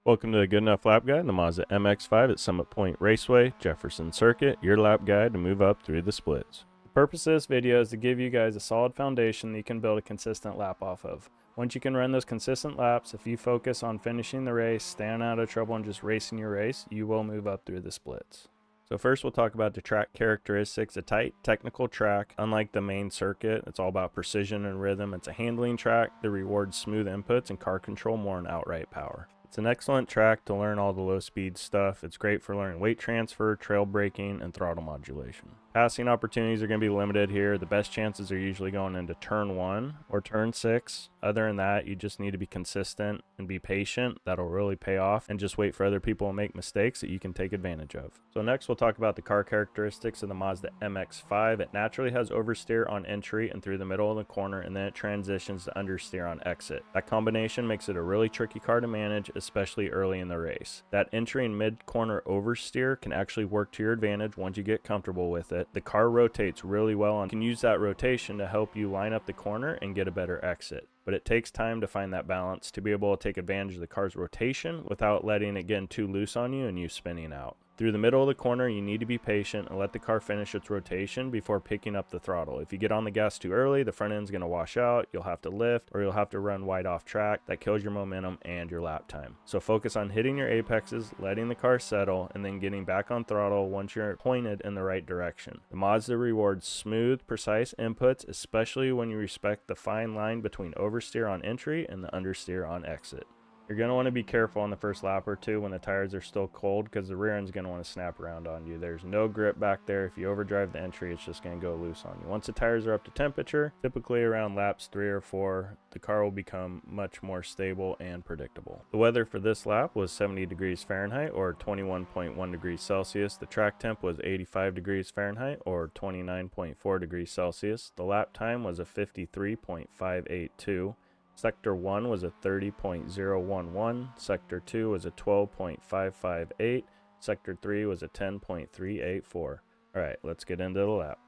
Welcome to the Good Enough Lap Guide, the Mazda MX-5 at Summit Point Raceway Jefferson Circuit, your lap guide to move up through the splits. The purpose of this video is to give you guys a solid foundation that you can build a consistent lap off of. Once you can run those consistent laps, if you focus on finishing the race, staying out of trouble, and just racing your race, you will move up through the splits. So first we'll talk about the track characteristics. A tight, technical track. Unlike the main circuit, it's all about precision and rhythm. It's a handling track that rewards smooth inputs and car control more than outright power. It's an excellent track to learn all the low speed stuff. It's great for learning weight transfer, trail braking, and throttle modulation. Passing opportunities are going to be limited here. The best chances are usually going into turn 1 or turn 6. Other than that, you just need to be consistent and be patient. That'll really pay off, and just wait for other people to make mistakes that you can take advantage of. So next we'll talk about the car characteristics of the Mazda MX-5. It naturally has oversteer on entry and through the middle of the corner, and then it transitions to understeer on exit. That combination makes it a really tricky car to manage, especially early in the race. That entry and mid-corner oversteer can actually work to your advantage once you get comfortable with it. The car rotates really well and can use that rotation to help you line up the corner and get a better exit. But it takes time to find that balance to be able to take advantage of the car's rotation without letting it get too loose on you and you spinning out. Through the middle of the corner, you need to be patient and let the car finish its rotation before picking up the throttle. If you get on the gas too early, the front end's going to wash out, you'll have to lift, or you'll have to run wide off track. That kills your momentum and your lap time. So focus on hitting your apexes, letting the car settle, and then getting back on throttle once you're pointed in the right direction. The Mazda rewards smooth, precise inputs, especially when you respect the fine line between oversteer on entry and the understeer on exit. You're going to want to be careful on the first lap or two when the tires are still cold, because the rear end's going to want to snap around on you. There's no grip back there. If you overdrive the entry, it's just going to go loose on you. Once the tires are up to temperature, typically around laps 3 or 4, the car will become much more stable and predictable. The weather for this lap was 70 degrees Fahrenheit or 21.1 degrees Celsius. The track temp was 85 degrees Fahrenheit or 29.4 degrees Celsius. The lap time was a 53.582. Sector 1 was a 30.011, Sector 2 was a 12.558, Sector 3 was a 10.384. Alright, let's get into the lap.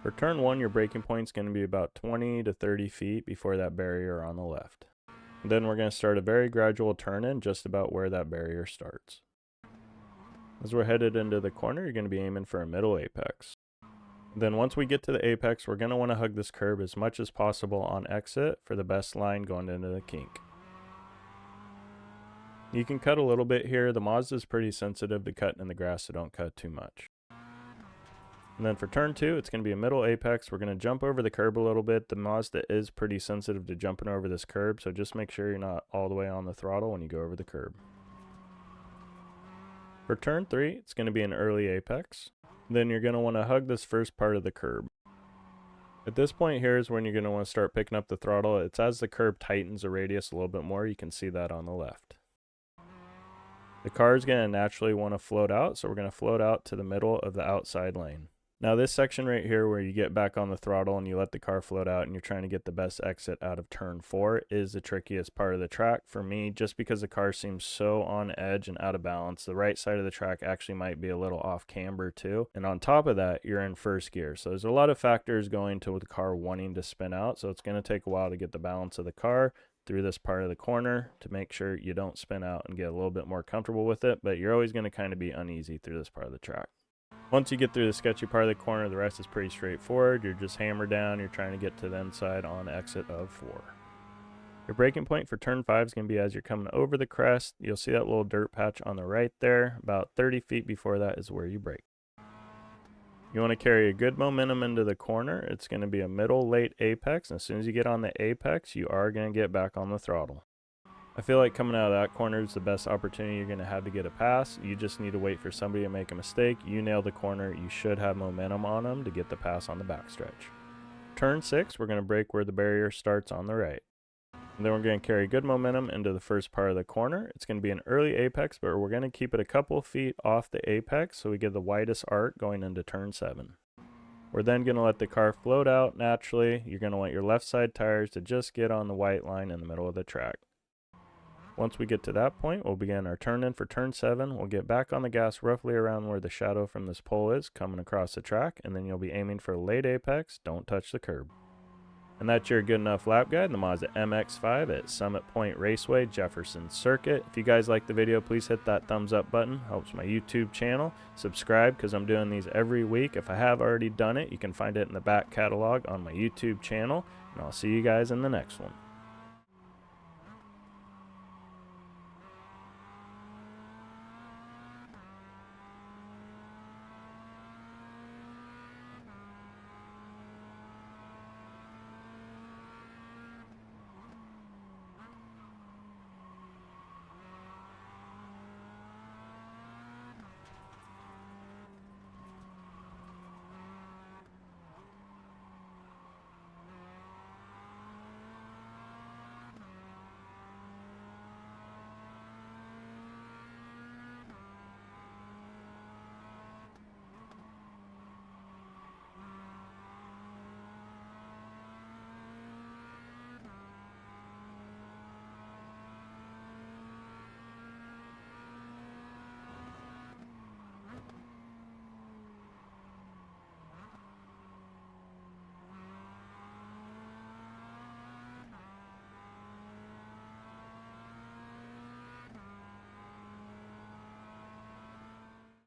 For turn 1, your braking point is going to be about 20 to 30 feet before that barrier on the left. And then we're going to start a very gradual turn in just about where that barrier starts. As we're headed into the corner, you're going to be aiming for a middle apex. Then once we get to the apex, we're going to want to hug this curb as much as possible on exit for the best line going into the kink. You can cut a little bit here. The Mazda is pretty sensitive to cutting in the grass, so don't cut too much. And then for turn 2, it's going to be a middle apex. We're going to jump over the curb a little bit. The Mazda is pretty sensitive to jumping over this curb, so just make sure you're not all the way on the throttle when you go over the curb. For turn 3, it's going to be an early apex. Then you're going to want to hug this first part of the curb. At this point here is when you're going to want to start picking up the throttle. It's as the curb tightens the radius a little bit more. You can see that on the left. The car is going to naturally want to float out, so we're going to float out to the middle of the outside lane. Now this section right here where you get back on the throttle and you let the car float out and you're trying to get the best exit out of turn 4 is the trickiest part of the track for me, just because the car seems so on edge and out of balance. The right side of the track actually might be a little off camber too, and on top of that you're in first gear, so there's a lot of factors going to the car wanting to spin out, so it's going to take a while to get the balance of the car through this part of the corner to make sure you don't spin out and get a little bit more comfortable with it, but you're always going to kind of be uneasy through this part of the track. Once you get through the sketchy part of the corner, the rest is pretty straightforward. You're just hammer down, you're trying to get to the inside on exit of 4. Your braking point for turn 5 is going to be as you're coming over the crest. You'll see that little dirt patch on the right there. About 30 feet before that is where you brake. You want to carry a good momentum into the corner. It's going to be a middle late apex, and as soon as you get on the apex, you are going to get back on the throttle. I feel like coming out of that corner is the best opportunity you're going to have to get a pass. You just need to wait for somebody to make a mistake. You nail the corner, you should have momentum on them to get the pass on the backstretch. Turn 6, we're going to brake where the barrier starts on the right. And then we're going to carry good momentum into the first part of the corner. It's going to be an early apex, but we're going to keep it a couple feet off the apex so we get the widest arc going into turn 7. We're then going to let the car float out naturally. You're going to want your left side tires to just get on the white line in the middle of the track. Once we get to that point, we'll begin our turn in for turn 7. We'll get back on the gas roughly around where the shadow from this pole is coming across the track, and then you'll be aiming for a late apex. Don't touch the curb. And that's your good enough lap guide, the Mazda MX-5 at Summit Point Raceway Jefferson Circuit. If you guys like the video, please hit that thumbs up button. Helps my YouTube channel. Subscribe because I'm doing these every week. If I have already done it, you can find it in the back catalog on my YouTube channel. And I'll see you guys in the next one.